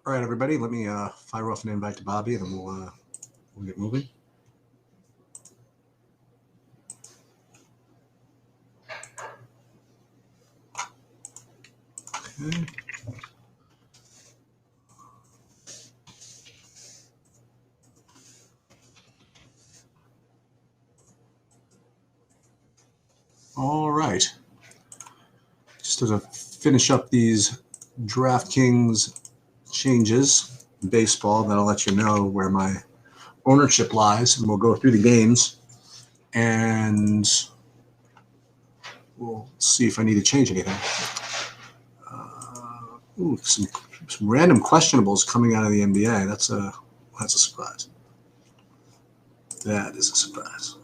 All right, everybody, let me fire off an invite to Bobby, and then we'll get moving. Okay. All right. Just to finish up these DraftKings changes in baseball, then I'll let you know where my ownership lies, and we'll go through the games, and we'll see if I need to change anything. Some random questionables coming out of the NBA. That's a surprise. That is a surprise.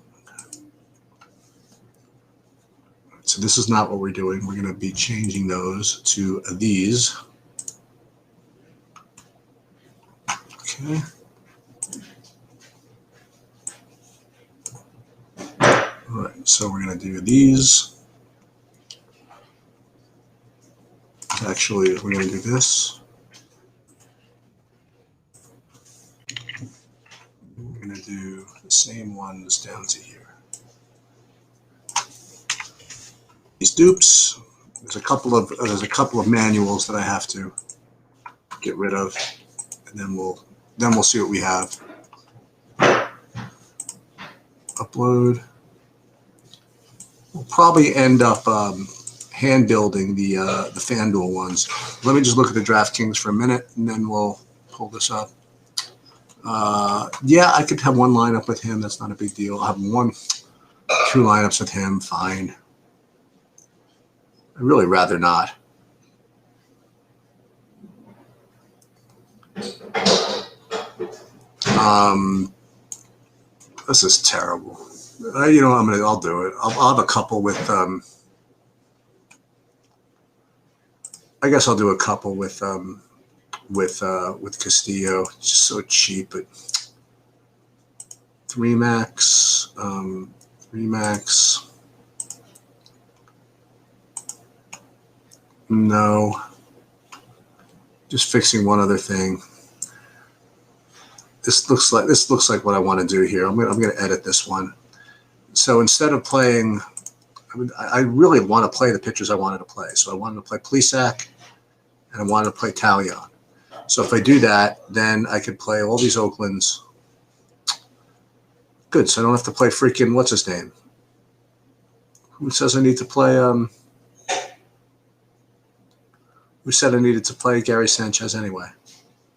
So this is not what we're doing. We're going to be changing those to these. Okay. All right, so we're going to do these. Actually, we're going to do this. We're going to do the same ones down to here. These dupes. There's a couple of manuals that I have to get rid of, and then we'll see what we have. Upload. We'll probably end up hand building the FanDuel ones. Let me just look at the DraftKings for a minute, and then we'll pull this up. Yeah, I could have one lineup with him. That's not a big deal. I'll have two lineups with him. Fine. I'd really rather not. This is terrible. I'll do it. I'll have a couple with. I guess I'll do a couple with Castillo. It's just so cheap, but 3 max. No. Just fixing one other thing. This looks like what I want to do here. I'm going to edit this one. So instead of playing, I really want to play the pitchers I wanted to play. So I wanted to play Plesac, and I wanted to play Talion. So if I do that, then I could play all these Oaklands. Good. So I don't have to play freaking what's his name. Who says I need to play? Who said I needed to play Gary Sanchez anyway?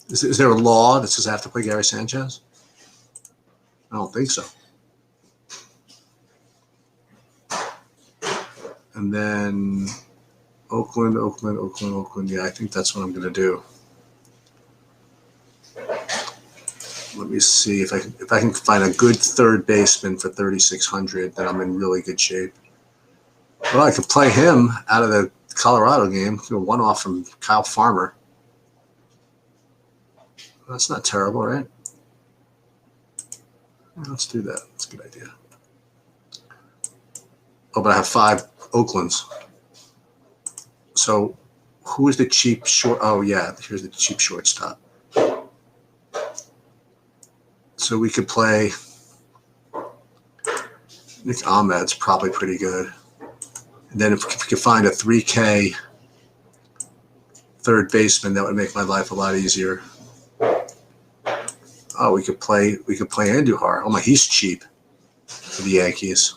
Is there a law that says I have to play Gary Sanchez? I don't think so. And then Oakland. Yeah, I think that's what I'm going to do. Let me see if I can find a good third baseman for 3,600. Then I'm in really good shape. Well, I could play him out of the Colorado game. One off from Kyle Farmer. That's not terrible, right? Let's do that. That's a good idea. Oh, but I have 5 Oaklands. So who is the cheap short? Oh, yeah, here's the cheap shortstop. So we could play Nick Ahmed's probably pretty good. And then if we could find a 3K third baseman, that would make my life a lot easier. Oh, we could play Andujar. Oh my, he's cheap for the Yankees.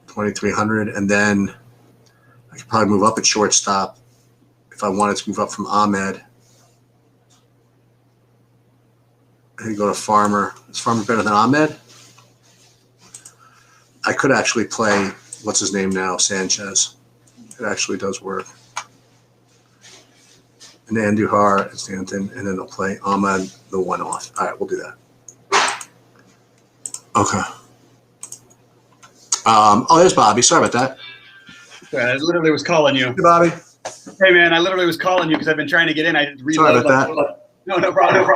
$2,300, and then I could probably move up at shortstop if I wanted to move up from Ahmed. I could go to Farmer. Is Farmer better than Ahmed? I could actually play what's his name now, Sanchez. It actually does work. And Andujar and Stanton, and then they'll play Ahmed the one off. All right, we'll do that. Okay. There's Bobby. Sorry about that. I literally was calling you. Hey, Bobby. Hey, man, I literally was calling you because I've been trying to get in. I reload. Sorry about that. No problem.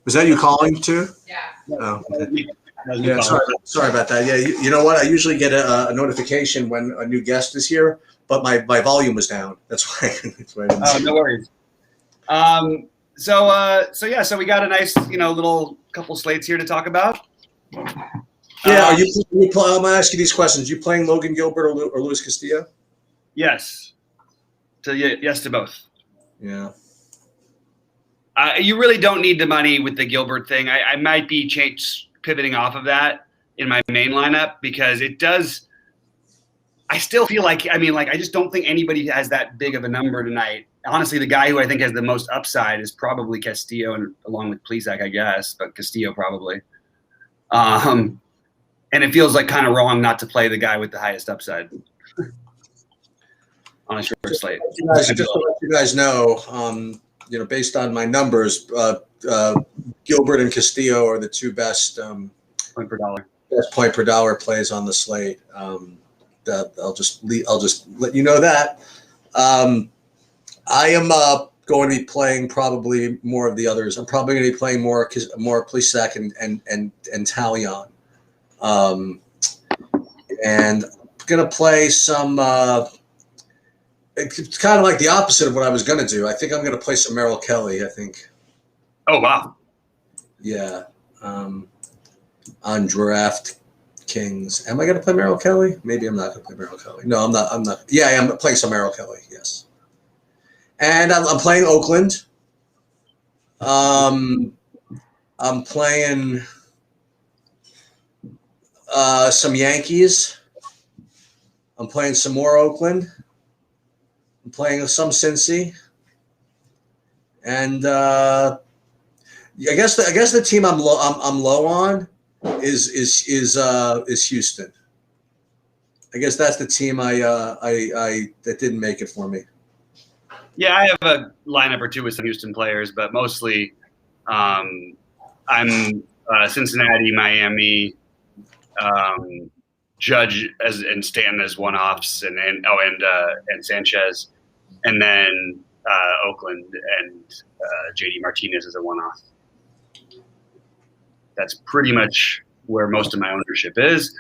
Was that you calling too? Yeah. Oh, okay. Yeah, sorry about that. Yeah, you know what? I usually get a notification when a new guest is here, but my volume was down. That's why. That's why I didn't Oh, see no it. worries. So we got a nice, little couple slates here to talk about. Yeah, I'm gonna ask you these questions. You playing Logan Gilbert or Luis Castillo? Yes. Yes to both. Yeah. You really don't need the money with the Gilbert thing. I might be pivoting off of that in my main lineup because it does. I still feel like I just don't think anybody has that big of a number tonight. Honestly, the guy who I think has the most upside is probably Castillo, and along with Plesac, I guess, but Castillo probably. And it feels like kind of wrong not to play the guy with the highest upside on a short slate. Just to let you guys know, based on my numbers, Gilbert and Castillo are the two best Point per dollar. Best point per dollar plays on the slate. I'll just let you know that. I am going to be playing probably more of the others. I'm probably going to be playing more Plesac and Talion, and I'm going to play some. It's kind of like the opposite of what I was going to do. I think I'm going to play some Merrill Kelly. I think. Oh wow! Yeah, on DraftKings. Am I going to play Merrill Kelly? Maybe I'm not going to play Merrill Kelly. No, I'm not. I'm not. Yeah, I'm playing some Merrill Kelly. Yes. And I'm playing Oakland. I'm playing some Yankees. I'm playing some more Oakland. I'm playing some Cincy. And I guess the team I'm low on is Houston. I guess that's the team I that didn't make it for me. Yeah, I have a lineup or two with some Houston players, but mostly I'm Cincinnati, Miami, Judge and Stanton as one-offs, and Sanchez, and then Oakland and JD Martinez as a one-off. That's pretty much where most of my ownership is.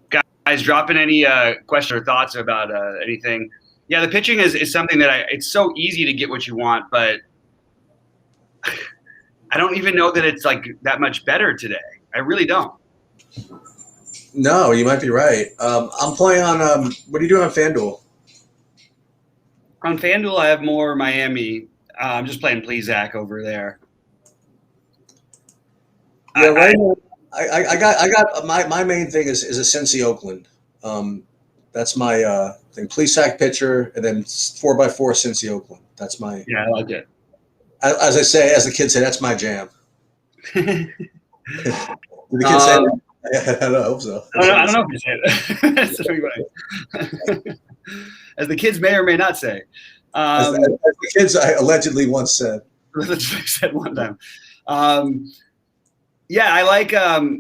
Guys, dropping any questions or thoughts about anything? Yeah, the pitching is something that it's so easy to get what you want, but I don't even know that it's like that much better today. I really don't. No, you might be right. I'm playing on what are you doing on FanDuel? On FanDuel, I have more Miami. I'm just playing Plesac over there. Yeah, right now, I got my main thing is a Cincy Oakland. That's my thing. Plesac pitcher, and then 4x4 Cincy Oakland. That's my. Yeah, I like it. As I say, as the kids say, that's my jam. Did the kids say that? I hope so. I don't know if you say that. As the kids may or may not say. As the kids I allegedly once said. That's what I said one time. Yeah, I like other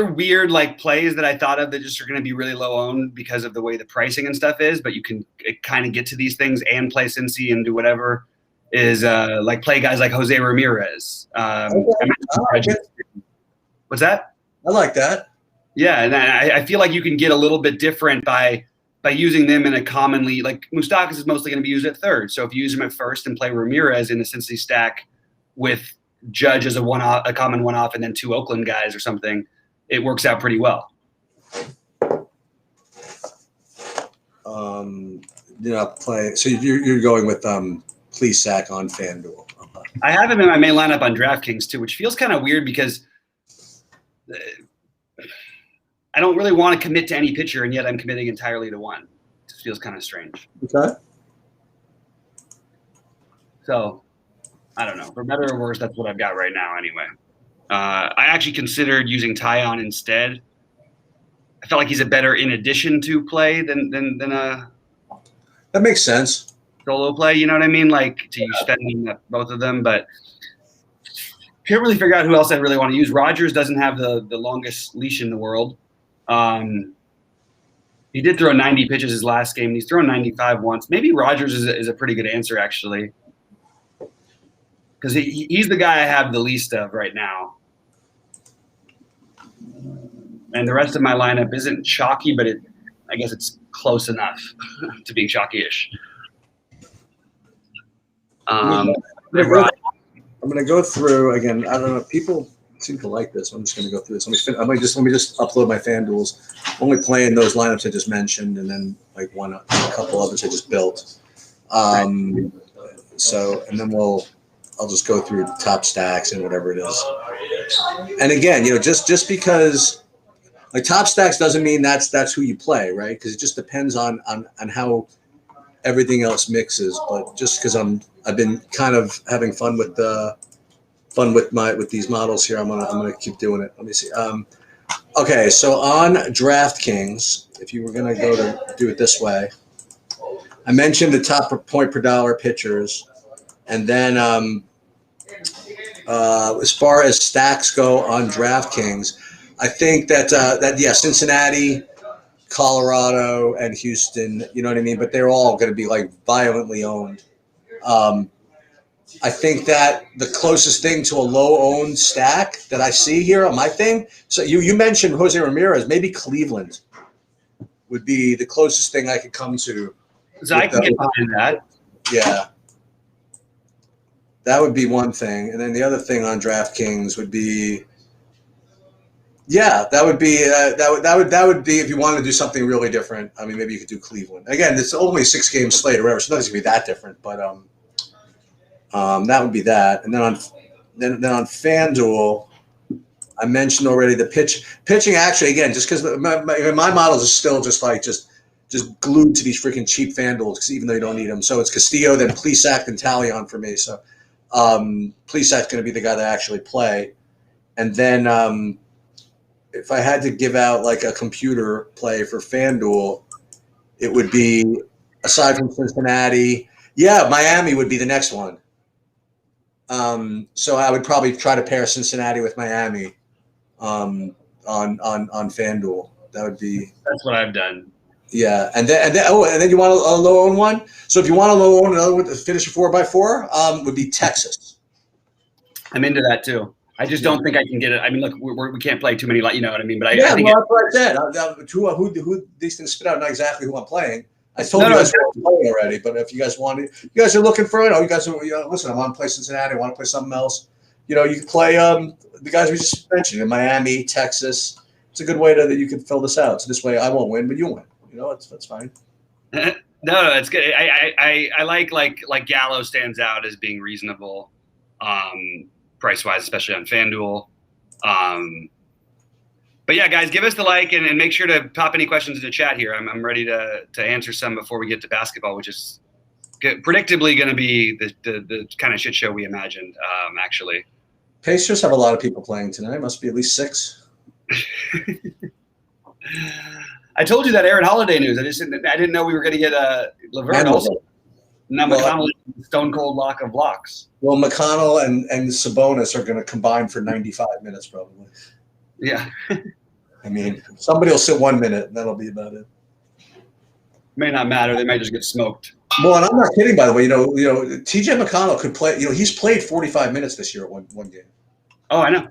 weird like plays that I thought of that just are going to be really low owned because of the way the pricing and stuff is, but you can kind of get to these things and play Cincy and do whatever is like play guys like Jose Ramirez. What's that? I like that. Yeah, and I feel like you can get a little bit different by using them in a commonly like Moustakas is mostly going to be used at third. So if you use him at first and play Ramirez in the Cincy stack with Judge as a common one-off, and then two Oakland guys or something, it works out pretty well. Play. So you're going with Plesac on FanDuel. I have him in my main lineup on DraftKings too, which feels kind of weird because I don't really want to commit to any pitcher, and yet I'm committing entirely to one. It just feels kind of strange. Okay. So, I don't know. For better or worse, that's what I've got right now anyway. I actually considered using Tyon instead. I felt like he's a better in addition to play than a that makes sense. Solo play, you know what I mean? Like to use spending both of them, but can't really figure out who else I really want to use. Rogers doesn't have the longest leash in the world. He did throw 90 pitches his last game. He's thrown 95 once. Maybe Rogers is a pretty good answer actually. Because he's the guy I have the least of right now. And the rest of my lineup isn't chalky, but I guess it's close enough to being chalky-ish. I'm going to go through again. I don't know. People seem to like this. I'm just going to go through this. Let me just upload my FanDuels. Only playing those lineups I just mentioned, and then like a couple others I just built. So, and then I'll just go through top stacks and whatever it is. And again, just because like top stacks doesn't mean that's who you play, right? Because it just depends on how everything else mixes. But just because I've been kind of having fun with these models here, I'm gonna keep doing it. Let me see. Okay, so on DraftKings, if you were gonna go to do it this way, I mentioned the top point per dollar pitchers, and then as far as stacks go on DraftKings, I think that Cincinnati, Colorado, and Houston, you know what I mean? But they're all going to be like violently owned. I think that the closest thing to a low-owned stack that I see here on my thing, so you mentioned Jose Ramirez, maybe Cleveland would be the closest thing I could come to. So I can get behind that. Yeah. That would be one thing. And then the other thing on DraftKings would be, that would be if you wanted to do something really different. I mean, maybe you could do Cleveland. Again, it's only a 6-game slate or whatever, so nothing's gonna be that different. But that would be that. And then on FanDuel, I mentioned already the pitching. Actually, again, just because my models are still just glued to these freaking cheap FanDuels, because even though you don't need them. So it's Castillo, then Plesac, then Talion for me. So Plesac's going to be the guy that I actually play. And then if I had to give out like a computer play for FanDuel, it would be, aside from Cincinnati, Miami would be the next one. So I would probably try to pair Cincinnati with Miami on FanDuel. That's what I've done. Yeah, and then you want a low own one. So if you want a low own, another one to finish a 4x4 would be Texas. I'm into that too. I just don't think I can get it. I mean, look, we can't play too many, you know what I mean? But I think that's what I said. Who these things spit out, not exactly who I'm playing. I told you guys what I'm playing already, but if you guys want it, you guys are looking for it. Oh, you guys are, listen, I want to play Cincinnati. I want to play something else. You can play the guys we just mentioned in Miami, Texas. It's a good way that you can fill this out. So this way I won't win, but you win. That's fine. No, it's good. I like Gallo stands out as being reasonable, price wise, especially on FanDuel. But yeah, guys, give us the like and make sure to pop any questions in the chat here. I'm ready to answer some before we get to basketball, which is predictably going to be the kind of shit show we imagined. Actually, Pacers have a lot of people playing tonight. Must be at least 6. I told you that Aaron Holiday news. I didn't know we were going to get Laverne also. Now McConnell is stone cold lock of locks. Well, McConnell and Sabonis are going to combine for 95 minutes probably. Yeah. I mean, somebody will sit 1 minute, and that'll be about it. May not matter. They might just get smoked. Well, and I'm not kidding, by the way. T.J. McConnell could play. He's played 45 minutes this year at one game. Oh, I know.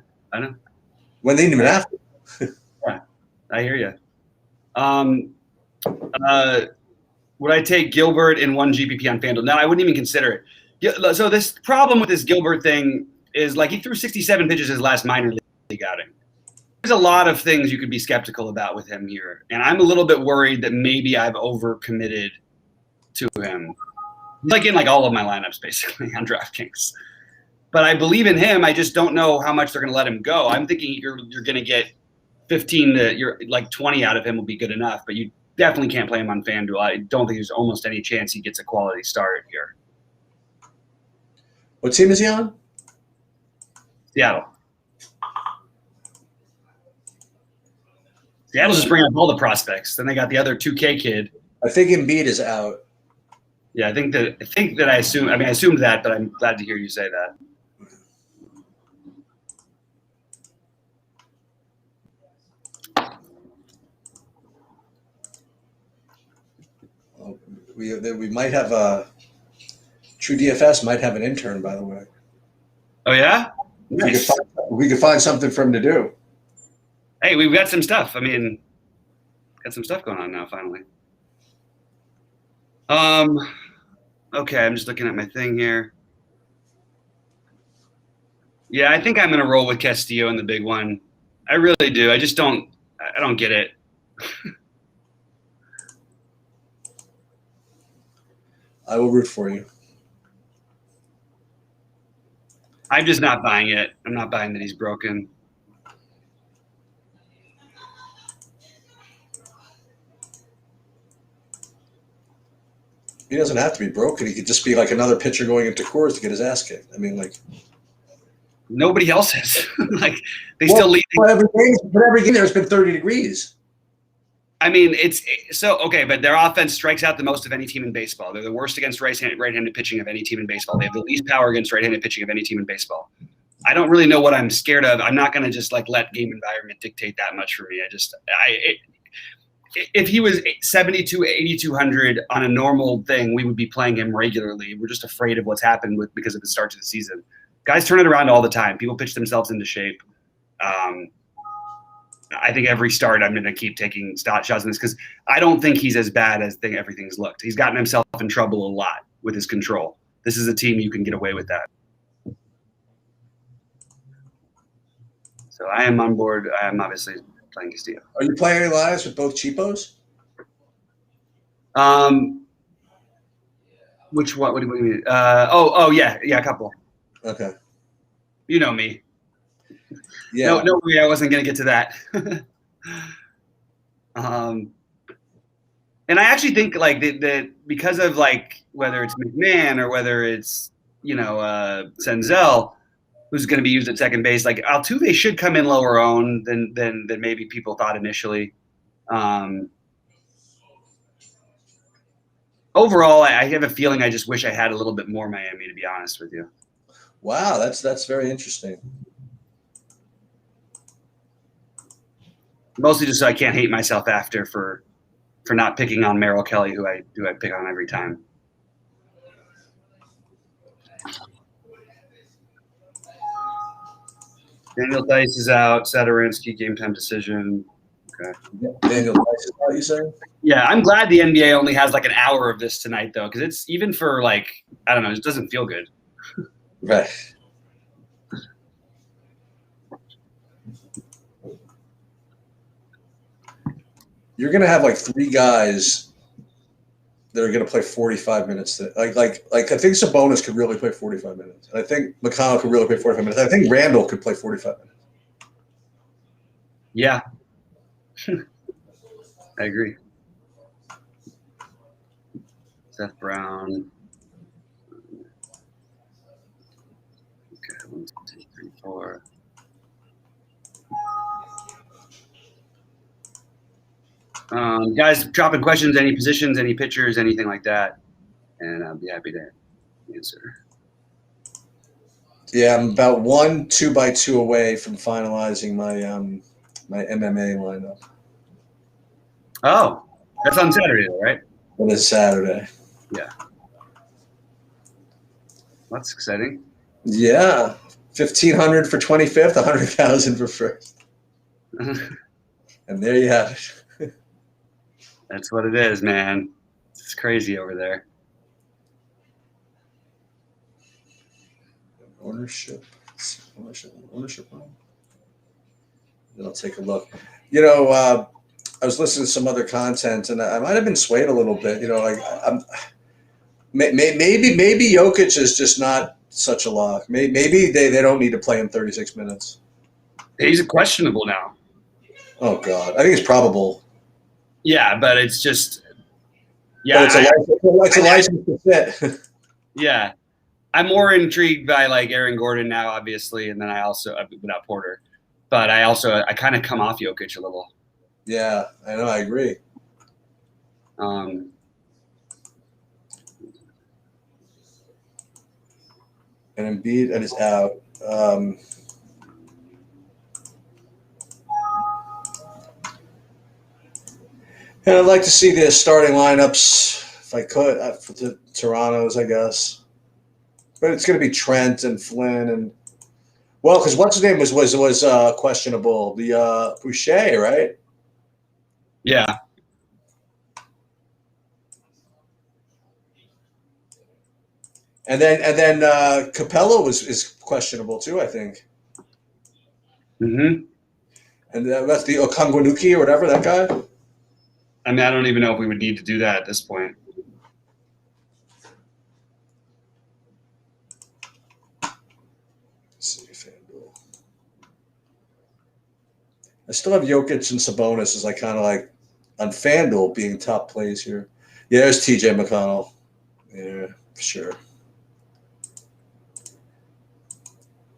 When they didn't even have to. Yeah, I hear you. Would I take Gilbert in 1 GPP on FanDuel? No, I wouldn't even consider it. So this problem with this Gilbert thing is he threw 67 pitches his last minor league outing. There's a lot of things you could be skeptical about with him here. And I'm a little bit worried that maybe I've overcommitted to him. He's in all of my lineups basically on DraftKings. But I believe in him. I just don't know how much they're going to let him go. I'm thinking you're going to get 15 to 20 out of him will be good enough. But you definitely can't play him on FanDuel. I don't think there's almost any chance he gets a quality start here. What team is he on? Seattle. Seattle's just bringing up all the prospects. Then they got the other 2K kid. I think Embiid is out. Yeah, I assumed that, but I'm glad to hear you say that. We might have True DFS might have an intern, by the way. Oh yeah, nice. We could find something for him to do. Hey, we've got some stuff. I mean, got some stuff going on now. Finally. Okay, I'm just looking at my thing here. Yeah, I think I'm gonna roll with Castillo in the big one. I really do. I just don't. I don't get it. I will root for you. I'm just not buying it. I'm not buying that he's broken. He doesn't have to be broken. He could just be like another pitcher going into Coors to get his ass kicked. I mean, like nobody else is. Like they still lead. But every game there's been 30 degrees. I mean, it's so okay, but their offense strikes out the most of any team in baseball. They're the worst against right-handed pitching of any team in baseball. They have the least power against right-handed pitching of any team in baseball. I don't really know what I'm scared of. I'm not going to just like let game environment dictate that much for me. If he was 72, 8,200 on a normal thing, we would be playing him regularly. We're just afraid of what's happened because of the start to the season. Guys turn it around all the time. People pitch themselves into shape. I think every start I'm going to keep taking shots on this because I don't think he's as bad as everything's looked. He's gotten himself in trouble a lot with his control. This is a team you can get away with that. So I am on board. I am obviously playing Castillo. Are you playing any lives with both cheapos? Which one? What do you mean? Yeah, a couple. Okay. You know me. Yeah. No way. I wasn't gonna get to that. And I actually think like that because of like whether it's McMahon or whether it's Senzel, who's going to be used at second base, like Altuve should come in lower owned than maybe people thought initially. Overall, I have a feeling I just wish I had a little bit more Miami, to be honest with you. Wow, that's very interesting. Mostly just so I can't hate myself after for not picking on Merrill Kelly, who I pick on every time. Daniel Dice is out. Sadorinsky, game time decision. Okay. Daniel Dice is out, you saying? Yeah, I'm glad the NBA only has like an hour of this tonight, though, because it's even for like, I don't know, it doesn't feel good. Right. You're going to have like three guys that are going to play 45 minutes. Like I think Sabonis could really play 45 minutes. I think McConnell could really play 45 minutes. I think Randall could play 45 minutes. Yeah. I agree. Seth Brown. Okay, 1, 2, 3, 4. Guys, dropping questions, any positions, any pitchers, anything like that, and I'll be happy to answer. Yeah, I'm about 1 2x2 away from finalizing my MMA lineup. Oh, that's on Saturday, though, right? On this Saturday. Yeah. That's exciting. Yeah, 1,500 for 25th, 100,000 for first, and there you have it. That's what it is, man. It's crazy over there. Ownership. Then I'll take a look. I was listening to some other content, and I might have been swayed a little bit. Maybe Jokic is just not such a lock. Maybe they don't need to play him 36 minutes. He's questionable now. Oh God, I think it's probable. Yeah, but it's just yeah. But it's a license to sit. Yeah, I'm more intrigued by like Aaron Gordon now, obviously, and then I also without Porter, but I kind of come off Jokic a little. Yeah, I know. I agree. And Embiid is out. And I'd like to see the starting lineups, if I could, for the Toronto's, I guess. But it's going to be Trent and Flynn and Well, because what's his name was questionable. The Boucher, right? Yeah. And then Capello is questionable too, I think. Mm-hmm. And that's the Okongwunuki or whatever, that guy. I mean, I don't even know if we would need to do that at this point. Let's see, FanDuel. I still have Jokic and Sabonis as like kind of like on FanDuel being top plays here. Yeah, there's TJ McConnell. Yeah, for sure.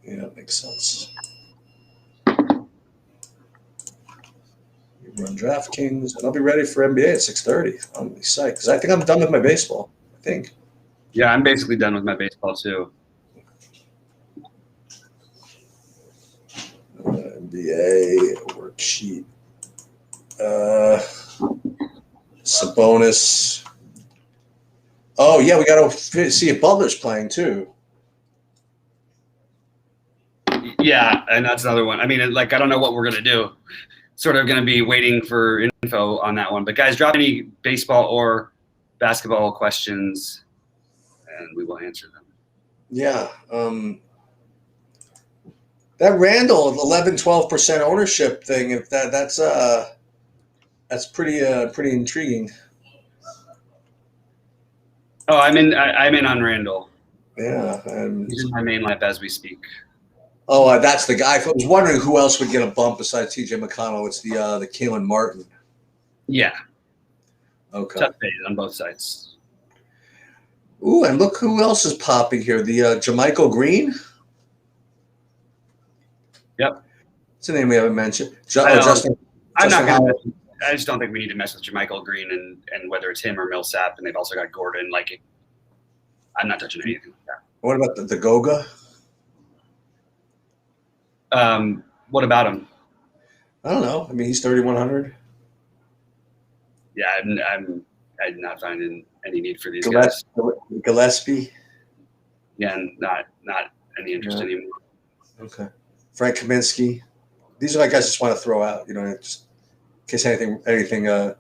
Yeah, that makes sense. You run DraftKings, and I'll be ready for NBA at 6:30. I'm excited because I think I'm done with my baseball. I think. Yeah, I'm basically done with my baseball too. NBA worksheet. Sabonis. Oh yeah, we got to see if Butler's playing too. Yeah, and that's another one. I mean, like, I don't know what we're gonna do. Sort of gonna be waiting for info on that one. But guys, drop any baseball or basketball questions, and we will answer them. Yeah. That Randall 11-12% ownership thing. If that's pretty intriguing. Oh, I'm in on Randall. Yeah. He's in my main lineup as we speak. Oh, that's the guy. I was wondering who else would get a bump besides T.J. McConnell. It's the Keelan Martin. Yeah. Okay. Tough days on both sides. Ooh, and look who else is popping here. The Jermichael Green. Yep. That's a name we haven't mentioned. I'm not Howard. gonna. I just don't think we need to mess with Jermichael Green and whether it's him or Millsap, and they've also got Gordon. Like, I'm not touching anything like that. What about the Goga? What about him? I don't know. I mean, he's 3,100. Yeah, I'm not finding any need for these guys. Gillespie. Yeah, and not any interest anymore. Okay. Frank Kaminsky. These are like guys I just want to throw out. You know, just in case anything. Yeah,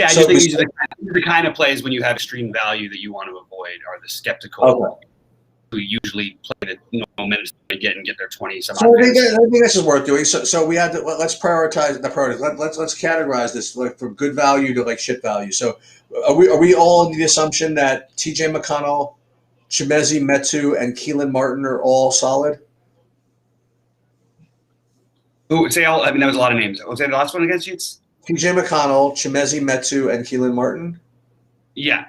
I So just think we- these are the kind of plays when you have extreme value that you want to avoid are the skeptical who usually play the normal minutes they get and get their 20 some So odd I think, minutes. I think this is worth doing. So we had to let's prioritize the priorities. Let's categorize this like from good value to like shit value. So are we all under the assumption that T.J. McConnell, Chimezie Metu, and Keelan Martin are all solid? Who say all? I mean, that was a lot of names. I'll say the last one against you. T.J. McConnell, Chimezie Metu, and Keelan Martin. Yeah,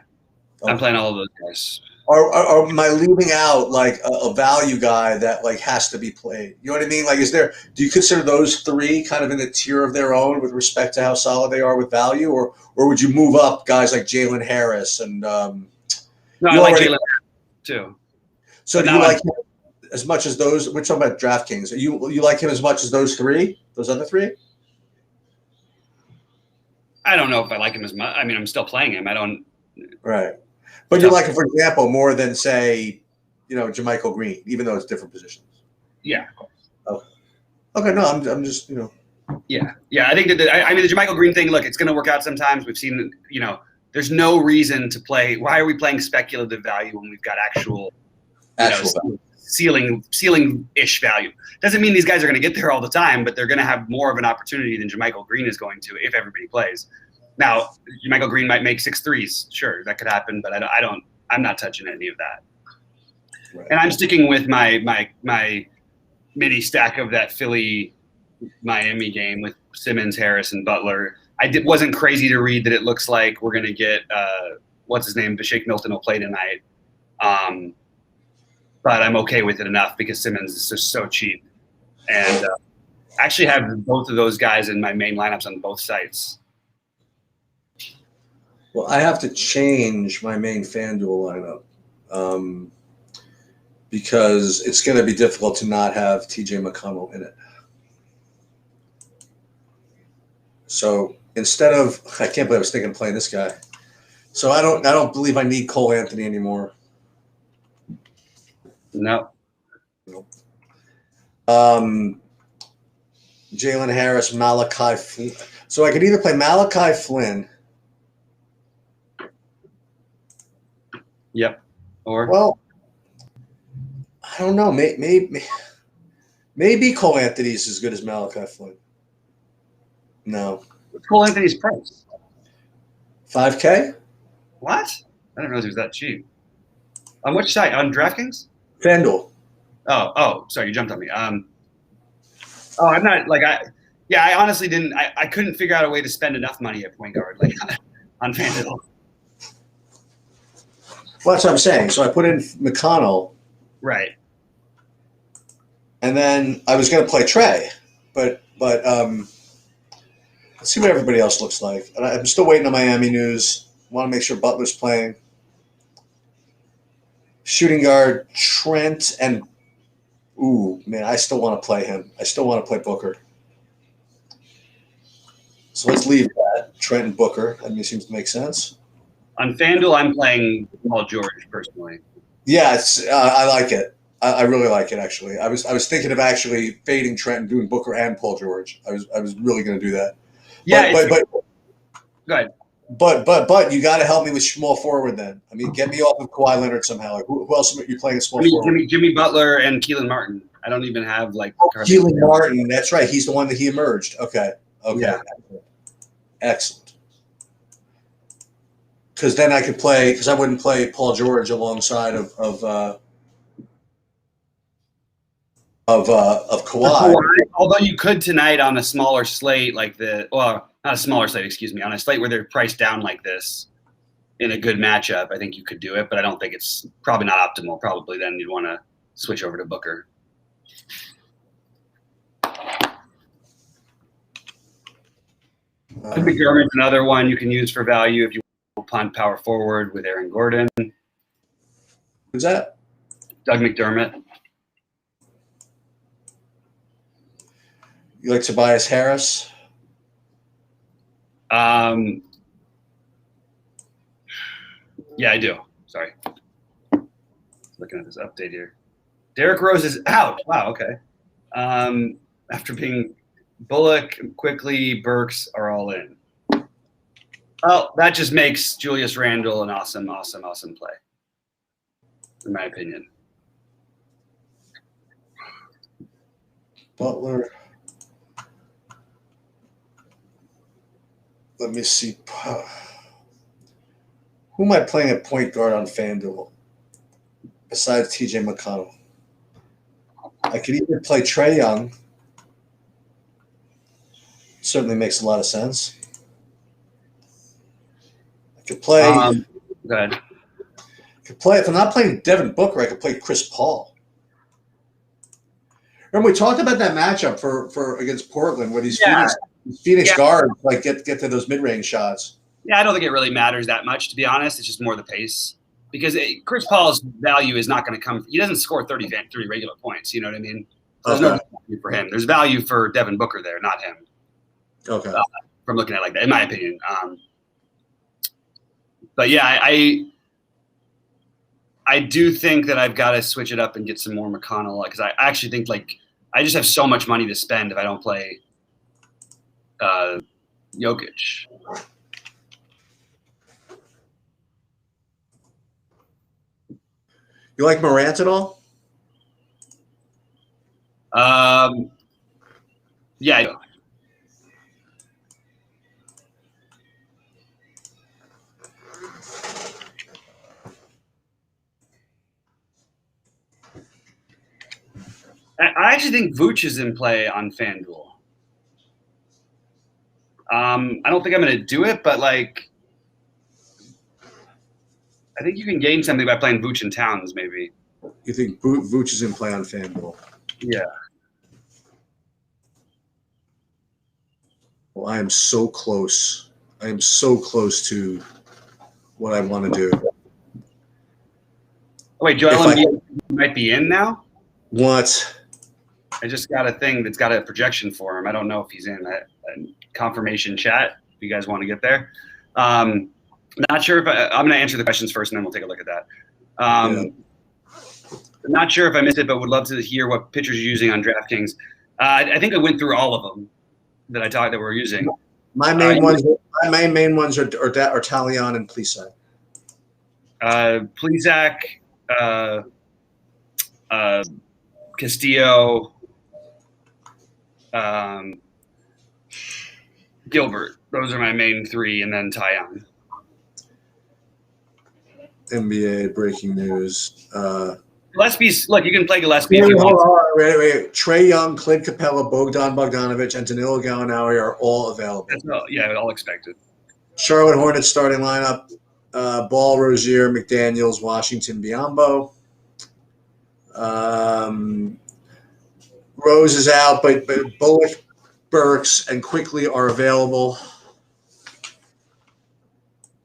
I'm playing all of those guys. Or am I leaving out like a value guy that like has to be played? You know what I mean? Like, do you consider those three kind of in a tier of their own with respect to how solid they are with value, or would you move up guys like Jalen Harris and? No, I like Jalen too. So do you like him as much as those? We're talking about DraftKings. You like him as much as those three? Those other three? I don't know if I like him as much. I mean, I'm still playing him. I don't. Right. But you like him, for example, more than say, Jermichael Green, even though it's different positions. Yeah. Okay. No, I'm just Yeah. I think that the Jermichael Green thing. Look, it's going to work out sometimes. We've seen. There's no reason to play. Why are we playing speculative value when we've got actual ceiling-ish value? Doesn't mean these guys are going to get there all the time, but they're going to have more of an opportunity than Jermichael Green is going to if everybody plays. Now, Jermichael Green might make 6 threes. Sure, that could happen, but I'm not touching any of that. Right. And I'm sticking with my mini stack of that Philly Miami game with Simmons, Harris, and Butler. Wasn't crazy to read that it looks like we're going to get what's his name, Shake Milton will play tonight. But I'm okay with it enough because Simmons is just so cheap, and I actually have both of those guys in my main lineups on both sites. Well, I have to change my main FanDuel lineup because it's going to be difficult to not have T.J. McConnell in it. So instead of, I can't believe I was thinking of playing this guy. So I don't believe I need Cole Anthony anymore. No. Jalen Harris, Malachi Flynn. So I could either play Malachi Flynn. Yep. Or Well, I don't know. Maybe Cole Anthony's as good as Malachi Flynn. No. what's Cole Anthony's price? $5K? What? I didn't realize it was that cheap. On which site? On DraftKings? FanDuel. Oh, sorry, you jumped on me. I'm not like I honestly didn't. I couldn't figure out a way to spend enough money at point guard like on FanDuel. Well, that's what I'm saying. So I put in McConnell, Right. and then I was going to play Trey, but let's see what everybody else looks like. And I'm still waiting on Miami news. Want to make sure Butler's playing. Shooting guard Trent and ooh, man, I still want to play him. I still want to play Booker. So let's leave that. Trent and Booker. That seems to make sense. On FanDuel, I'm playing Paul George personally. Yeah, I like it. I really like it, actually. I was thinking of actually fading Trent and doing Booker and Paul George. I was really going to do that. Yeah. But go ahead. But you got to help me with small forward then. I mean, get me off of Kawhi Leonard somehow. Like who else are you playing a small forward? Jimmy Butler and Keelan Martin. I don't even have like Keelan Martin. That's right. He's the one that he emerged. Okay. Yeah. Excellent. Because then I could play. Because I wouldn't play Paul George alongside of Kawhi. Although you could tonight on a smaller slate like not a smaller slate, excuse me, on a slate where they're priced down like this in a good matchup, I think you could do it, but I don't think it's probably not optimal. Probably then you'd want to switch over to Booker. McDermott's another one you can use for value if you want to punt power forward with Aaron Gordon. Who's that? Doug McDermott. You like Tobias Harris? Yeah, I do. Sorry. Looking at this update here. Derrick Rose is out. Wow, okay. After being Bullock, Quickly, Burks are all in. Well, that just makes Julius Randle an awesome play, in my opinion. Butler. Let me see. Who am I playing at point guard on FanDuel besides TJ McConnell? I could either play Trae Young. Certainly makes a lot of sense. I could play. Go ahead. If I'm not playing Devin Booker, I could play Chris Paul. Remember, we talked about that matchup for against Portland where these Phoenix guards like get to those mid-range shots. Yeah, I don't think it really matters that much, to be honest. It's just more the pace. Because Chris Paul's value is not going to come – he doesn't score 33 regular points, you know what I mean? There's no value for him. There's value for Devin Booker there, not him. Okay. From looking at it like that, in my opinion. But, yeah, I do think that I've got to switch it up and get some more McConnell because I actually think, like, I just have so much money to spend if I don't play Jokic. You like Morant at all? Yeah, I do. I actually think Vooch is in play on FanDuel. I don't think I'm going to do it, but like, I think you can gain something by playing Vooch and Towns, maybe. You think Vooch is in play on FanDuel? Yeah. Well, I am so close. I am so close to what I want to do. Oh, wait, Joel Embiid might be in now? What? I just got a thing that's got a projection for him. I don't know if he's in that confirmation chat. If you guys want to get there. Not sure if I'm going to answer the questions first, and then we'll take a look at that. I'm not sure if I missed it, but would love to hear what pitchers you're using on DraftKings. I think I went through all of them that I thought that we're using. My main ones are Talion and Plesac. Plesac, Castillo, Gilbert. Those are my main three, and then Tyon. NBA breaking news. Gillespie's, look, you can play Gillespie if you Hold want. on, wait. Trey Young, Clint Capella, Bogdan Bogdanovic, and Danilo Gallinari are all available. That's all expected. Charlotte Hornets starting lineup: Ball, Rozier, McDaniels, Washington, Biyombo. Rose is out, but Bullock, Burks, and Quickly are available.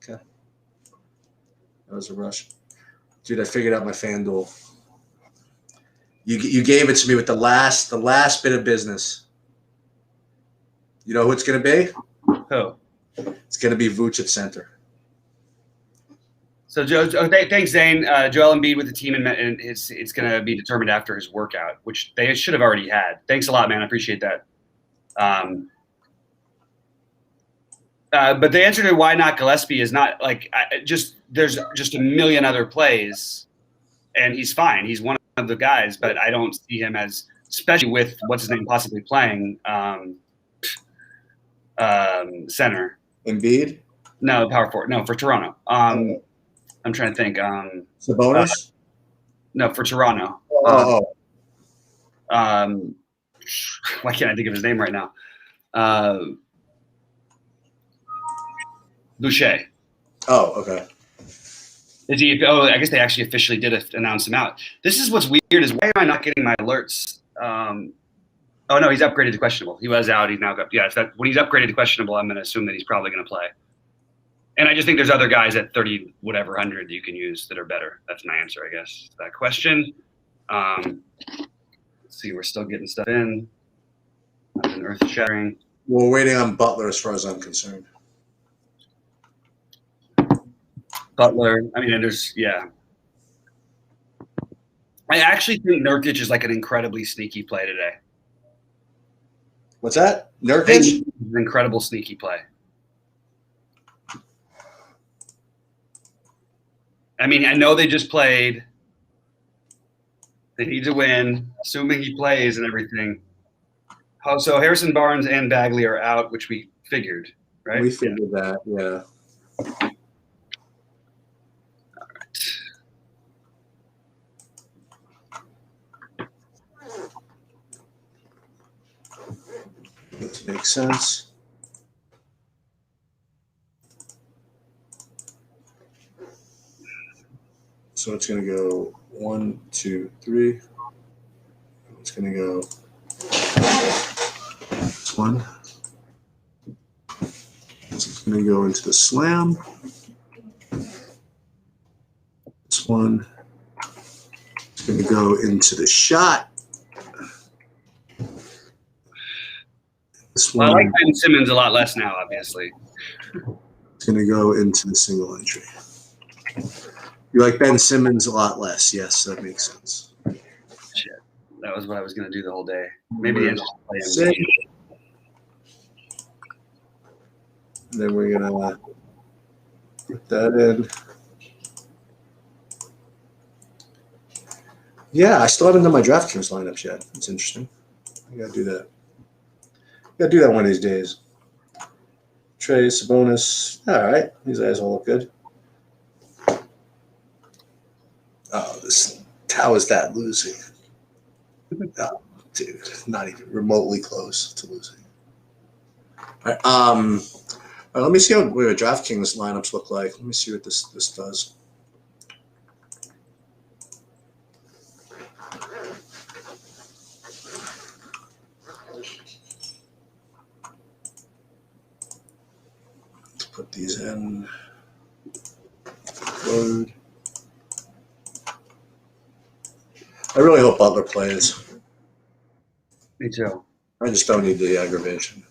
Okay, that was a rush, dude. I figured out my FanDuel. You gave it to me with the last bit of business. You know who it's going to be? Who? It's going to be Vooch at center. So, thanks, Zane. Joel Embiid with the team, and it's going to be determined after his workout, which they should have already had. Thanks a lot, man. I appreciate that. But the answer to why not Gillespie is not like there's just a million other plays, and he's fine. He's one of the guys, but I don't see him as, especially with what's his name possibly playing center. Embiid? No, power forward. No, for Toronto. I'm trying to think. Sabonis? No, for Toronto. Oh. Why can't I think of his name right now? Boucher. Oh, okay. Is he? Oh, I guess they actually officially did announce him out. This is what's weird is why am I not getting my alerts? Oh no, he's upgraded to questionable. He was out. He's now up. Yeah, when he's upgraded to questionable, I'm going to assume that he's probably going to play. And I just think there's other guys at 30 whatever 100 you can use that are better. That's my answer, I guess, to that question. Let's see, we're still getting stuff in. Nothing earth shattering. We're waiting on Butler as far as I'm concerned. Butler. I mean, I actually think Nurkic is like an incredibly sneaky play today. What's that? Nurkic? An incredible sneaky play. I mean, I know they just played. They need to win, assuming he plays and everything. Oh, so Harrison Barnes and Bagley are out, which we figured, right? We figured that, yeah. All right. That makes sense. So it's going to go 1, 2, 3. It's going to go this one. It's going to go into the slam. This one. It's going to go into the shot. This one. Well, I like Ben Simmons a lot less now, obviously. It's going to go into the single entry. You like Ben Simmons a lot less. Yes, that makes sense. Shit. That was what I was going to do the whole day. Maybe the end of the Six. Then we're going to put that in. Yeah, I still haven't done my DraftKings lineups yet. It's interesting. I got to do that. Got to do that one of these days. Trey, Sabonis. All right. These guys all look good. Oh, how is that losing? Oh, dude, not even remotely close to losing. All right, all right, let me see what DraftKings lineups look like. Let me see what this does. Let's put these in. Load. I really hope Butler plays. Me too. I just don't need the aggravation.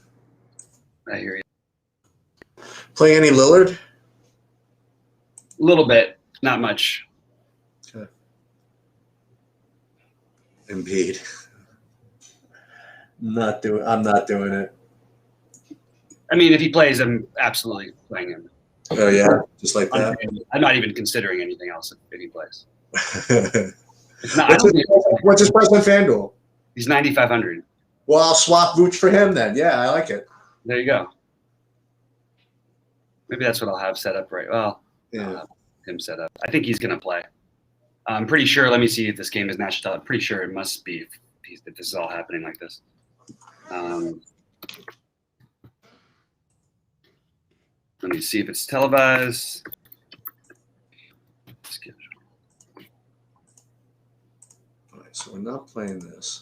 I hear you. Play any Lillard? A little bit, not much. Okay. Embiid. I'm not doing it. I mean, if he plays, I'm absolutely playing him. Oh yeah, just like that. I'm not even considering anything else if he plays. What's It's not, I don't think his price on FanDuel? he's 9,500. Well, I'll swap Vooch for him then. Yeah, I like it. There you go. Maybe that's what I'll have set up right. Well, Yeah. I'll have him set up. I think he's going to play. I'm pretty sure. Let me see if this game is national. I'm pretty sure it must be if this is all happening like this. Let me see if it's televised. All right, so we're not playing this.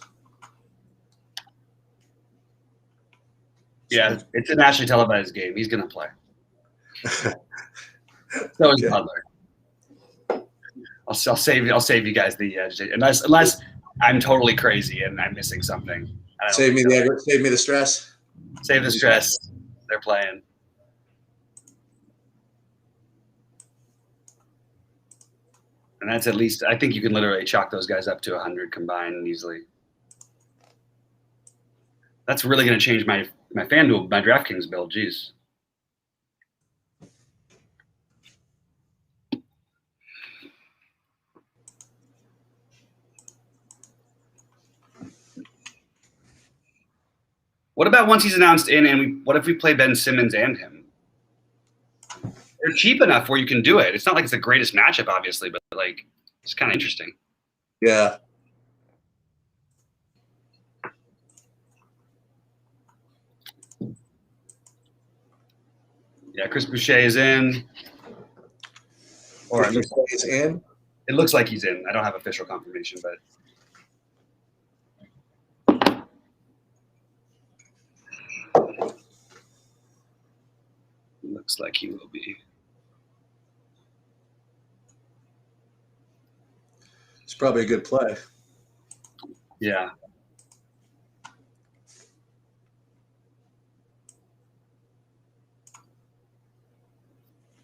Yeah, it's a nationally televised game. He's going to play. So is Butler. I'll save you guys the unless I'm totally crazy and I'm missing something. Save me the stress. Save the stress. They're playing. And that's at least, I think you can literally chalk those guys up to 100 combined easily. That's really going to change my FanDuel, my DraftKings build. Jeez. What about once he's announced in, and what if we play Ben Simmons and him? They're cheap enough where you can do it. It's not like it's the greatest matchup, obviously, but like it's kind of interesting. Yeah. Yeah, Chris Boucher is in. Or Chris Boucher is in? It looks like he's in. I don't have official confirmation, but looks like he will be. It's probably a good play. Yeah.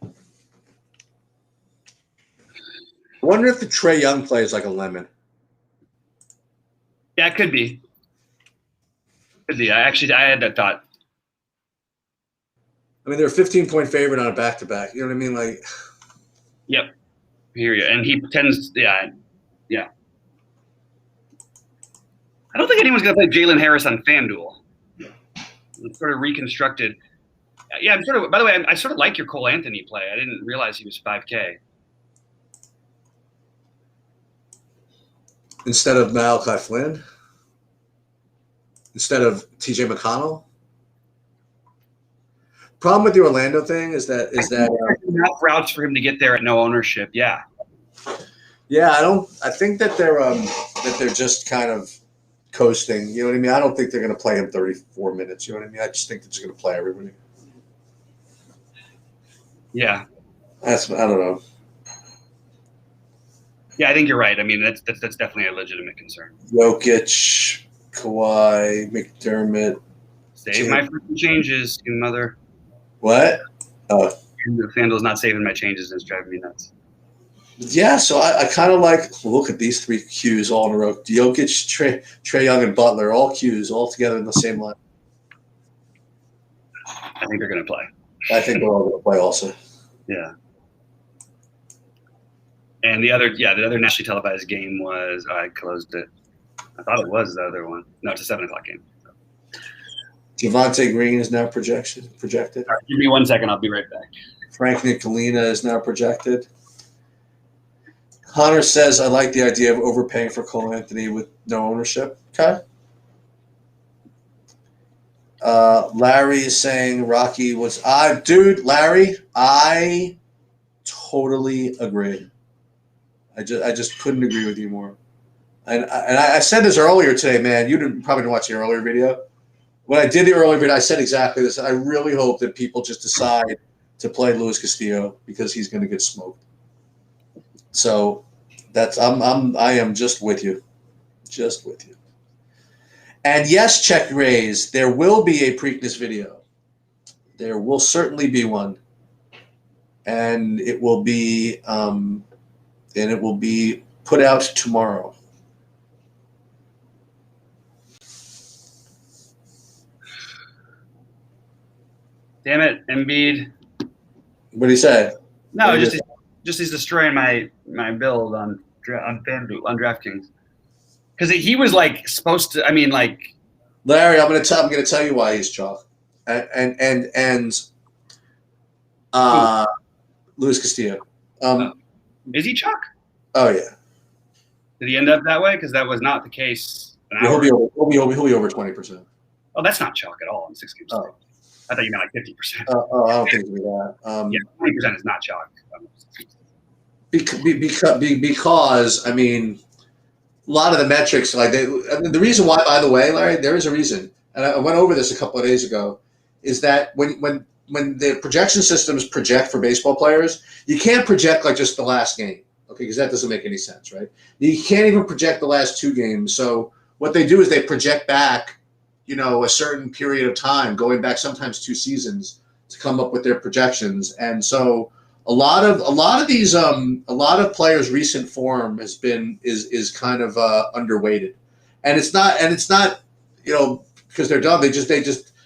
I wonder if the Trae Young play is like a lemon. Yeah, it could be. Could be. I had that thought. I mean, they're a 15-point favorite on a back-to-back. You know what I mean? Like, Yep. I hear you. And he tends, yeah. I don't think anyone's going to play Jalen Harris on FanDuel. It's sort of reconstructed. Yeah, I'm sort of. By the way, I sort of like your Cole Anthony play. I didn't realize he was 5K. instead of Malachi Flynn, instead of TJ McConnell. Problem with the Orlando thing is that enough routes for him to get there at no ownership. Yeah. Yeah, I think that they're just kind of coasting. You know what I mean? I don't think they're going to play him 34 minutes. You know what I mean? I just think they're just going to play everybody. Yeah. I don't know. Yeah, I think you're right. I mean, that's definitely a legitimate concern. Jokic, Kawhi, McDermott. Save my freaking changes, you mother. What? Oh. The FanDuel's not saving my changes, and it's driving me nuts. Yeah, so I kind of like look at these three Qs all in a row. Jokic, Trae Young, and Butler, all Qs, all together in the same line. I think they're going to play. I think they're all going to play also. Yeah. And the other nationally televised game was I closed it. I thought it was the other one. No, it's a 7 o'clock game. Javonte Green is now projected. All right, give me 1 second. I'll be right back. Frank Nicolina is now projected. Connor says, I like the idea of overpaying for Cole Anthony with no ownership. Okay. Larry is saying Rocky was – dude, Larry, I totally agree. I just couldn't agree with you more. And I said this earlier today, man. You probably didn't watch the earlier video. When I did the earlier video, I said exactly this. I really hope that people just decide to play Luis Castillo because he's going to get smoked. So I am just with you. Just with you. And yes, check raise. There will be a Preakness video. There will certainly be one. And it will be put out tomorrow. Damn it, Embiid. What do you say? No, just he's destroying my build on FanDuel on DraftKings. Because he was like supposed to. I mean, like Larry, I'm gonna tell you why he's chalk, and Luis Castillo. Is he chalk? Oh yeah. Did he end up that way? Because that was not the case. He'll be over 20%. Oh, that's not chalk at all in 6 games. Oh. I thought you meant like 50%. I don't think it'll be that. Yeah, 20% is not chalk. Because I mean, a lot of the metrics, like the reason why, by the way, Larry, there is a reason, and I went over this a couple of days ago, is that when the projection systems project for baseball players, you can't project like just the last game, okay? Because that doesn't make any sense, right? You can't even project the last 2 games. So what they do is they project back, a certain period of time, going back sometimes 2 seasons to come up with their projections, and so. A lot of these a lot of players' recent form is kind of underweighted, and it's not because they're dumb. They just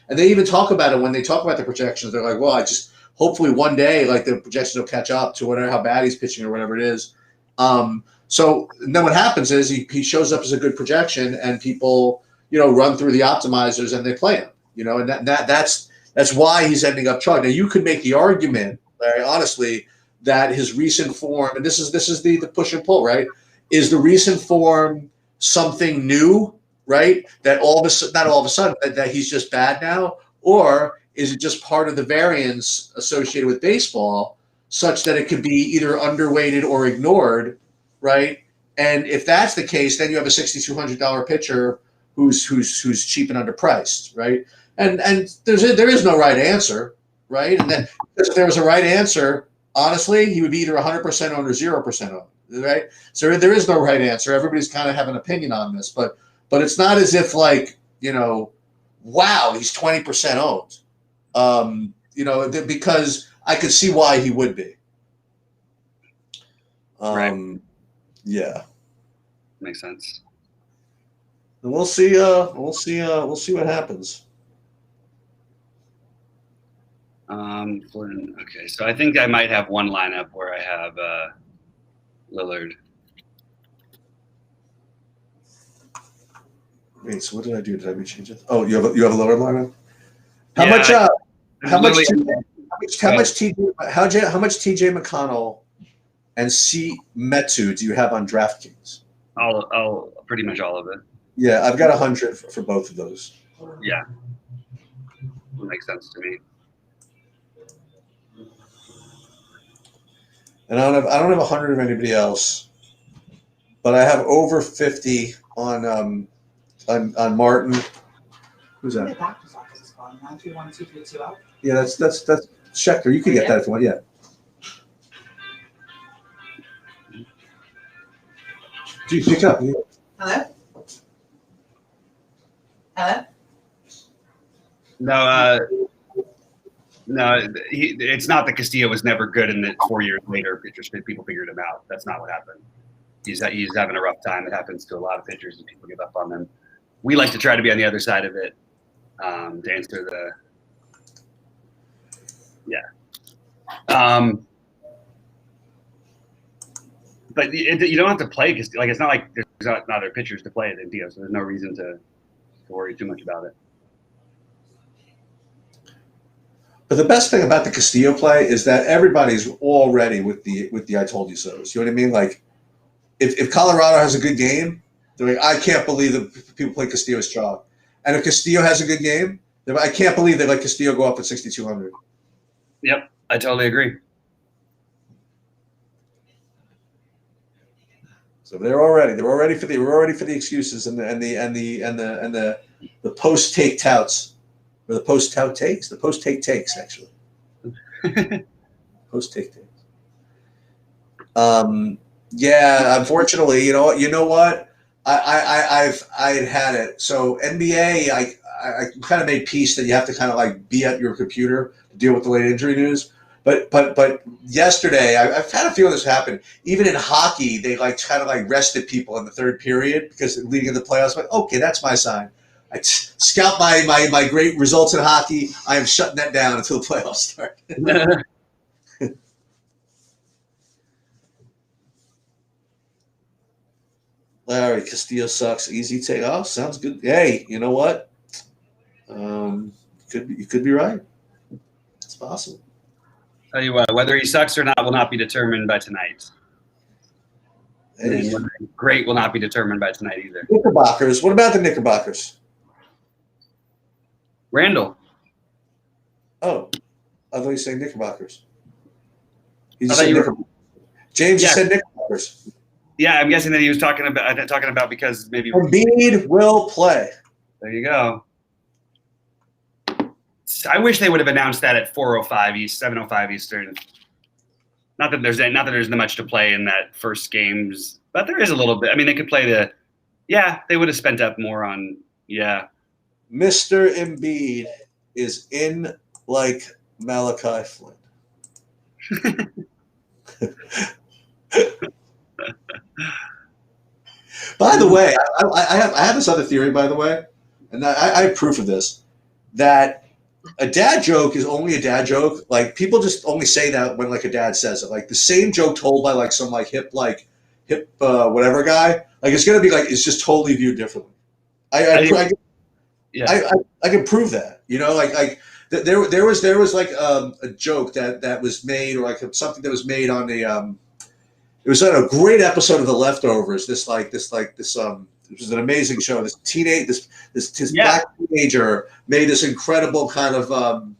and they even talk about it when they talk about the projections. They're like, well, I just hopefully one day like the projections will catch up to whatever how bad he's pitching or whatever it is. So then what happens is he shows up as a good projection, and people run through the optimizers and they play him. And that's why he's ending up chalk. Now you could make the argument, Larry, honestly, that his recent form, and this is the push and pull, right? Is the recent form something new, right? That not all of a sudden, that he's just bad now, or is it just part of the variance associated with baseball, such that it could be either underweighted or ignored, right? And if that's the case, then you have a $6,200 pitcher who's cheap and underpriced, right? And there is no right answer. Right, and then if there was a right answer, honestly, he would be either 100% owned or 0% owned. Right, so there is no right answer. Everybody's kind of have an opinion on this, but it's not as if like wow, he's 20% owned. Because I could see why he would be. Right. Yeah, Makes sense. and we'll see. We'll see what happens. Okay, so I think I might have one lineup where I have Lillard. Wait, so what did I do? Did I change it? Oh, you have a Lillard lineup. How Yeah, much? How much TJ McConnell and C Metu do you have on DraftKings? I'll pretty much all of it. Yeah, I've got 100 for both of those. Yeah, makes sense to me. And I don't have 100 of anybody else, but I have over 50 on Martin. Who's that? Yeah, that's Schechter. You can get that if you want. Yeah. Dude, pick up. Yeah. Hello? Hello? No, it's not that Castillo was never good and that 4 years later people figured him out. That's not what happened. He's having a rough time. It happens to a lot of pitchers and people give up on them. We like to try to be on the other side of it to answer the – yeah. But you don't have to play Castillo. Like, it's not like there's not other pitchers to play than Dio, so there's no reason to worry too much about it. But the best thing about the Castillo play is that everybody's all ready with the I told you so's. You know what I mean? Like, if Colorado has a good game, they're like, I can't believe that people play Castillo's chalk. And if Castillo has a good game, I can't believe they let Castillo go up at 6,200. Yep, I totally agree. So they're all ready. We're ready for the excuses and the post take touts. Or the post-tout takes? The post-take takes, actually. Post-take takes. Yeah, unfortunately, you know what? I've had it. So NBA, I kind of made peace that you have to kind of like be at your computer to deal with the late injury news. But yesterday, I've had a feeling this happened. Even in hockey, they like kind of like rested people in the third period because leading into the playoffs. Like, okay, that's my sign. scout my great results in hockey. I am shutting that down until the playoffs start. Larry, Castillo sucks. Easy take. Oh, sounds good. Hey, you know what? You could be right. It's possible. Tell you what, whether he sucks or not will not be determined by tonight. Hey. And whether he's great will not be determined by tonight either. Knickerbockers. What about the Knickerbockers? Randall. Oh, I thought you said Knickerbockers. He I just thought said you were- Knickerbockers. James Yeah. just said Knickerbockers. Yeah, I'm guessing that he was talking about because maybe. Embiid will play. There you go. I wish they would have announced that at 4:05 East, 7:05 Eastern. Not that there's much to play in that first games, but there is a little bit. I mean, they could play they would have spent up more on. Yeah. Mr. Embiid is in like Malachi Flynn. By the way, I have this other theory, by the way, and I have proof of this, that a dad joke is only a dad joke. Like, people just only say that when, like, a dad says it. Like, the same joke told by, like, some, like, hip whatever guy, like, it's going to be, like, it's just totally viewed differently. I can prove that, you know, like there was like a joke that was made, or like something that was made on it was on a great episode of The Leftovers. This was an amazing show. This black teenager made this incredible kind of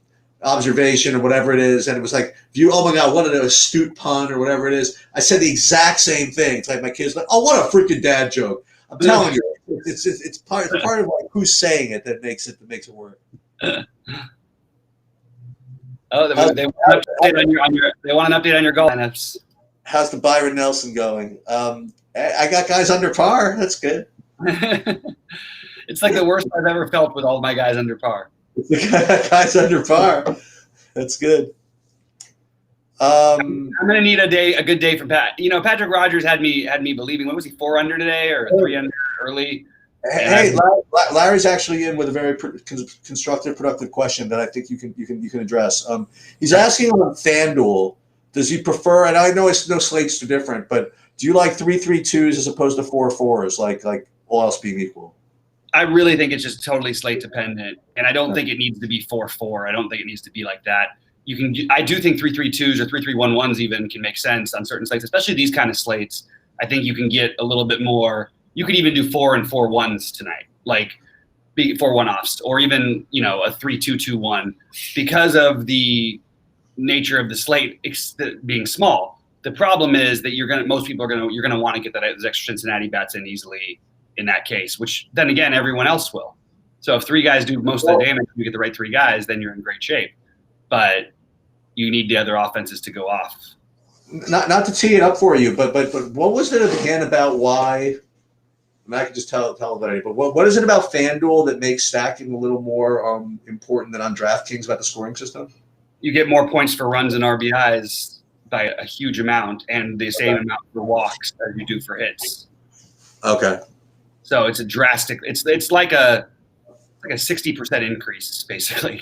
observation or whatever it is, and it was like, oh my god, what an astute pun or whatever it is. I said the exact same thing. It's like my kids like, oh, what a freaking dad joke. I'm telling you, it's part of like who's saying it that makes it work. Oh, they want an update on your goal lineups. How's the Byron Nelson going? I got guys under par. That's good. It's like the worst I've ever felt with all my guys under par. Guys under par. That's good. I'm gonna need a good day from Pat. You know, Patrick Rogers had me believing. What was he, 4 under today or 3 under early? Hey, Larry's actually in with a very constructive, productive question that I think you can address. He's asking on FanDuel, does he prefer? And I know no slates are different, but do you like 3-3-2s as opposed to 4-4s? Like all else being equal. I really think it's just totally slate dependent, and I don't think it needs to be 4-4. I don't think it needs to be like that. I do think 3-3-2s or 3-3-1-1s even can make sense on certain slates, especially these kind of slates. I think you can get a little bit more. You could even do 4 and 4-1s tonight, like 4 1-offs, or even, you know, a 3-2-2-1, because of the nature of the slate being small. The problem is that you're gonna want to get those extra Cincinnati bats in easily in that case, which then again everyone else will. So if 3 guys do most of the damage, you get the right 3 guys, then you're in great shape. But you need the other offenses to go off. Not to tee it up for you, but what was it again about why? I mean, I can just tell everybody, but what is it about FanDuel that makes stacking a little more important than on DraftKings about the scoring system? You get more points for runs and RBIs by a huge amount, and the same amount for walks as you do for hits. Okay. So it's a drastic. It's like a 60% increase basically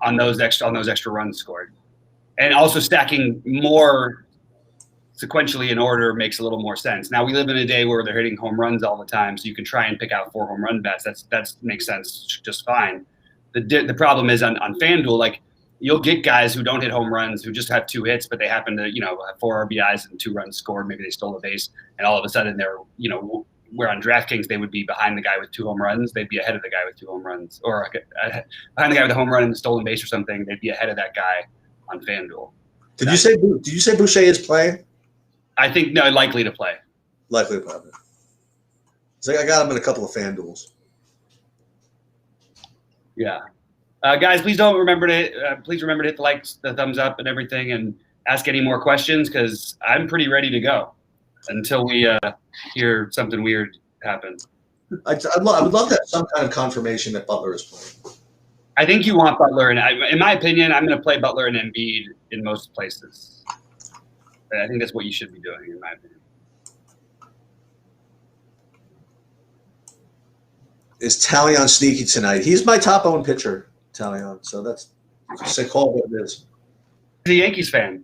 on those extra runs scored, and also stacking more sequentially in order makes a little more sense. Now we live in a day where they're hitting home runs all the time, so you can try and pick out 4 home run bets. That makes sense just fine. The problem is on FanDuel, like, you'll get guys who don't hit home runs, who just have 2 hits, but they happen to, you know, have 4 RBIs and 2 runs scored. Maybe they stole a base, and all of a sudden they're, you know, where on DraftKings they would be behind the guy with 2 home runs, they'd be ahead of the guy with 2 home runs, or behind the guy with a home run and a stolen base or something, they'd be ahead of that guy on FanDuel. Did you say Boucher is playing? I think no, likely to play. Likely to play. So I got him in a couple of FanDuels. Yeah. Guys, please remember to hit the likes, the thumbs up, and everything, and ask any more questions, because I'm pretty ready to go until we hear something weird happen. I would love to have some kind of confirmation that Butler is playing. I think you want Butler, and in my opinion, I'm going to play Butler and Embiid in most places. I think that's what you should be doing, in my opinion. is Talion sneaky tonight? He's my top owned pitcher, Talion. So that's say call what it is. He's a Yankees fan.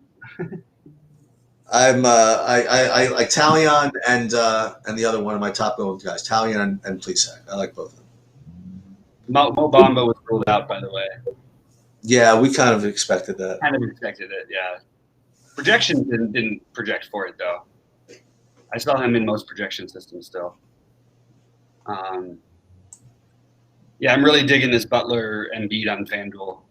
I like Talion and the other one of my top owned guys, Talion and Plesac. I like both of them. Mo Bamba was ruled out, by the way. Yeah, we kind of expected that. Kind of expected it, yeah. Projections didn't project for it, though. I saw him in most projection systems still. Yeah, I'm really digging this Butler and Embiid on FanDuel.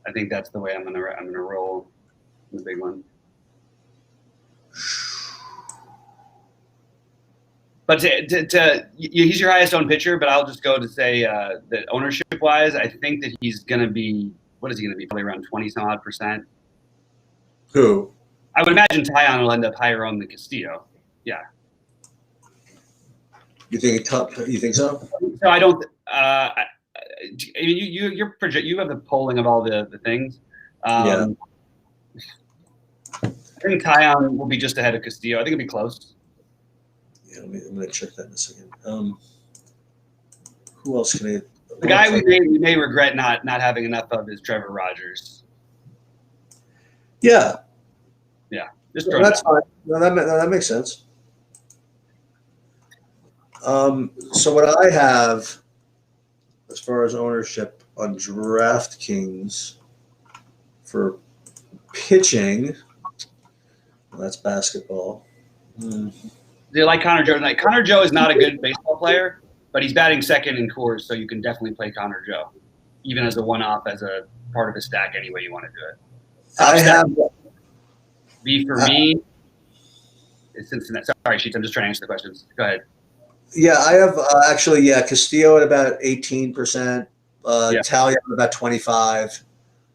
I think that's the way I'm gonna roll in the big one. But he's your highest owned pitcher, but I'll just go to say that ownership wise, I think that he's gonna be, what is he gonna be? Probably around 20-some-odd%. Who? I would imagine Tyon will end up higher owned than Castillo. Yeah. You think so? So I don't. You have the polling of all the things. Yeah. I think Tyon will be just ahead of Castillo. I think it'll be close. Yeah, I'm gonna check that in a second. Who else can I? The guy we may regret not having enough of is Trevor Rogers. Yeah. Yeah. Just That's fine. No, that makes sense. So what I have as far as ownership on DraftKings for pitching, well, that's basketball. Do you like Connor Joe tonight? Connor Joe is not a good baseball player, but he's batting second in Coors, so you can definitely play Connor Joe, even as a one-off, as a part of a stack, any way you want to do it. I have B for me is Cincinnati. Sorry, Sheets, I'm just trying to answer the questions. Go ahead. Yeah, I have Castillo at about 18%, Talion at about 25%.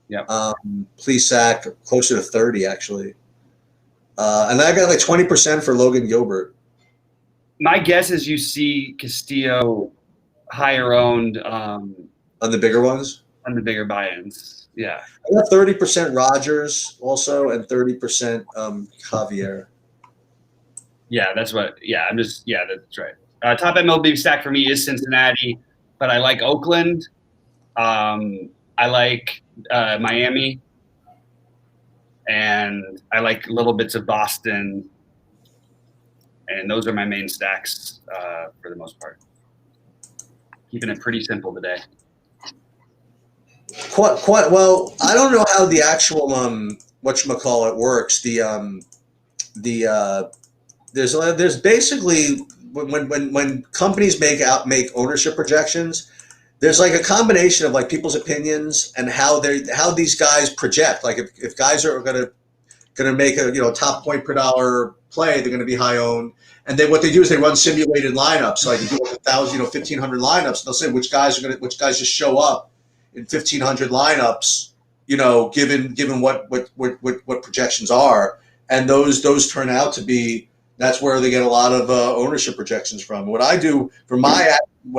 Yeah. Plesac closer to 30 actually. And I got like 20% for Logan Gilbert. My guess is you see Castillo higher owned On the bigger ones? on the bigger buy-ins. Yeah. I got 30% Rogers also and 30% Javier. Yeah, that's what. Yeah, that's right. Top MLB stack for me is Cincinnati, but I like Oakland. I like Miami, and I like little bits of Boston. And those are my main stacks for the most part. Keeping it pretty simple today. Quite well. I don't know how the actual whatchamacallit works. There's basically when companies make ownership projections, there's like a combination of like people's opinions and how these guys project. Like if guys are gonna make a top point per dollar play, they're gonna be high owned. And then what they do is they run simulated lineups. So like you do 1,000, 1,500 lineups. And they'll say which guys just show up in 1,500 lineups. Given what projections are, and those turn out to be. That's where they get a lot of ownership projections from. What I do when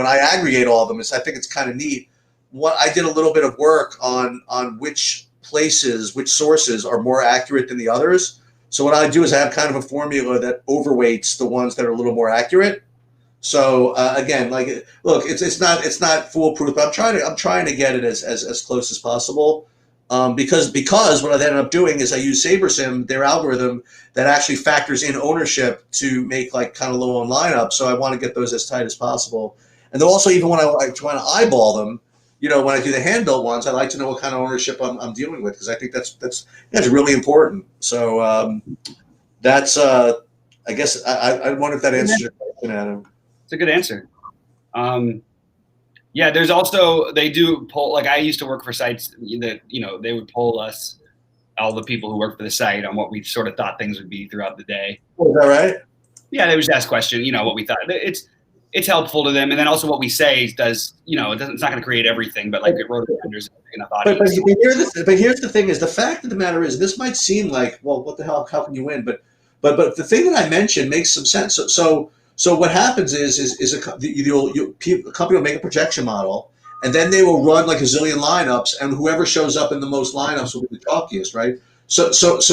I aggregate all of them is I think it's kind of neat. I did a little bit of work on which sources are more accurate than the others. So what I do is I have kind of a formula that overweights the ones that are a little more accurate. So again, like, look, it's not foolproof, but I'm trying to get it as close as possible. Because what I ended up doing is I use SaberSim, their algorithm that actually factors in ownership to make like kind of low on lineups. So I want to get those as tight as possible. And then also even when I try to eyeball them, when I do the hand-built ones, I like to know what kind of ownership I'm dealing with because I think that's really important. So that's I guess I wonder if that answers your question, Adam. It's a good answer. Yeah, there's also, they do poll, like I used to work for sites that, they would poll us, all the people who work for the site, on what we sort of thought things would be throughout the day. Oh, is that right? Yeah, they would just ask questions, what we thought. It's helpful to them. And then also what we say does, it's not going to create everything, but like it wrote there's enough audience. But here's the thing is the fact of the matter is this might seem like, well, what the hell, how can you win? But the thing that I mentioned makes some sense. So what happens is a company will make a projection model, and then they will run like a zillion lineups, and whoever shows up in the most lineups will be the chalkiest, right? So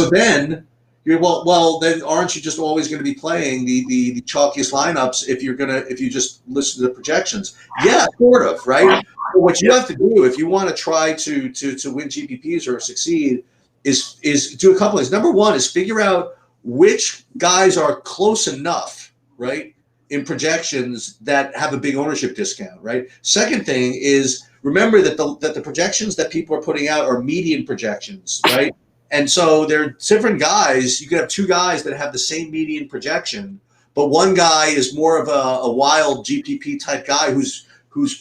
then well, then aren't you just always going to be playing the chalkiest lineups if you just listen to the projections? Yeah, sort of, right? But what you have to do if you want to try to win GPPs or succeed is do a couple of things. Number one is figure out which guys are close enough, right, in projections that have a big ownership discount, right? Second thing is remember that the projections that people are putting out are median projections, right? And so they're different guys. You could have two guys that have the same median projection, but one guy is more of a wild GPP type guy whose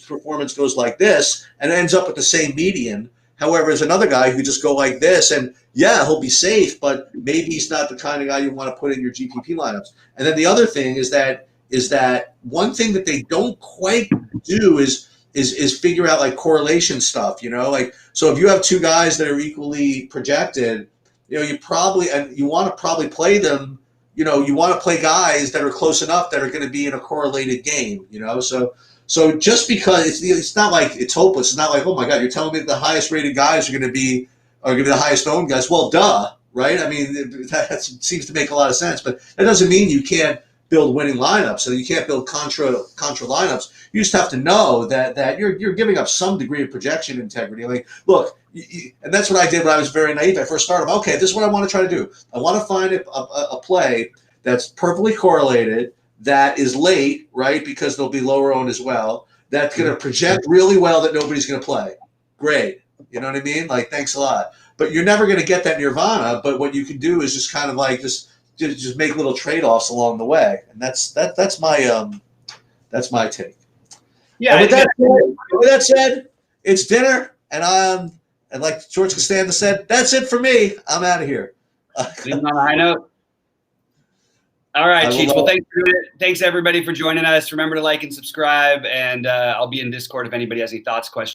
performance goes like this and ends up with the same median. However, there's another guy who just go like this, and yeah, he'll be safe, but maybe he's not the kind of guy you want to put in your GPP lineups. And then the other thing is that one thing that they don't quite do is figure out like correlation stuff, like, so if you have two guys that are equally projected, you want to probably play them, you want to play guys that are close enough that are going to be in a correlated game, so just because it's not like it's hopeless, it's not like, oh my God, you're telling me that the highest rated guys are going to be the highest owned guys. Well, duh, right? I mean, that seems to make a lot of sense, but that doesn't mean you can't build winning lineups, so you can't build contra lineups. You just have to know that you're giving up some degree of projection integrity. Like, look, and that's what I did when I was very naive. I first started. Okay, this is what I want to try to do. I want to find a play that's perfectly correlated, that is late, right? Because they'll be lower owned as well. That's going to project really well that nobody's going to play. Great, you know what I mean? Like, thanks a lot. But you're never going to get that nirvana. But what you can do is just kind of like just make little trade-offs along the way, and that's my take. Yeah. And with that said, it's dinner, and like George Costanza said, that's it for me. I'm out of here. On a high note. All right, Cheats. Well, thanks everybody for joining us. Remember to like and subscribe, and I'll be in Discord if anybody has any thoughts, questions.